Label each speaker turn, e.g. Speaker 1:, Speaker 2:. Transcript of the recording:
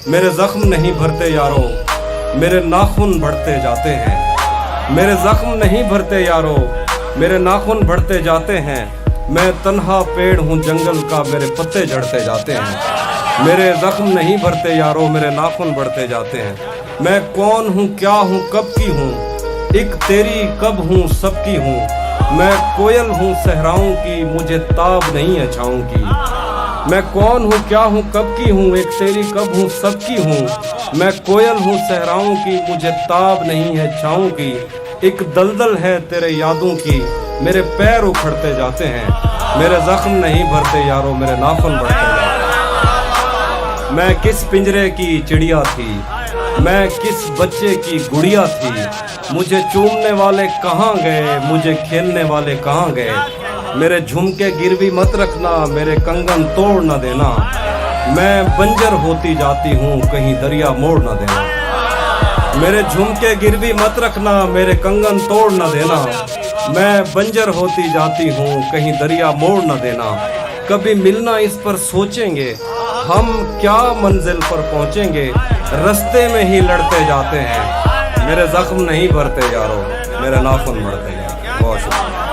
Speaker 1: मेरे जख्म नहीं भरते यारो, मेरे नाखून बढ़ते जाते हैं। मेरे जख्म नहीं भरते यारो, मेरे नाखून बढ़ते जाते हैं। मैं तन्हा पेड़ हूँ जंगल का, मेरे पत्ते झड़ते जाते हैं। मेरे जख्म नहीं भरते यारो, मेरे नाखून बढ़ते जाते हैं। मैं कौन हूँ, क्या हूँ, कब की हूँ, एक तेरी कब हूँ, सबकी हूँ। मैं कोयल हूँ सहराओं की, मुझे ताब नहीं है छाँव की। मैं कौन हूँ, क्या हूँ, कब की हूँ, एक तेरी कब हूँ, सबकी हूँ। मैं कोयल हूँ सहराओं की, मुझे ताब नहीं है छाँव की। एक दलदल है तेरे यादों की, मेरे पैर उखड़ते जाते हैं। मेरे जख्म नहीं भरते यारो, मेरे नाखून बढ़ते जाते हैं। मैं किस पिंजरे की चिड़िया थी, मैं किस बच्चे की गुड़िया थी। मुझे चूमने वाले कहाँ गए, मुझे खेलने वाले कहाँ गए। मेरे झुमके गिरवी मत रखना, मेरे कंगन तोड़ न देना। मैं बंजर होती जाती हूँ, कहीं दरिया मोड़ न देना। मेरे झुमके गिरवी मत रखना, मेरे कंगन तोड़ न देना। मैं बंजर होती जाती हूँ, कहीं दरिया मोड़ न देना। कभी मिलना इस पर सोचेंगे, हम क्या मंजिल पर पहुँचेंगे। रास्ते में ही लड़ते जाते हैं। मेरे जख्म नहीं भरते यारो, मेरे नाखून बढ़ते हैं। बहुत शुक्रिया।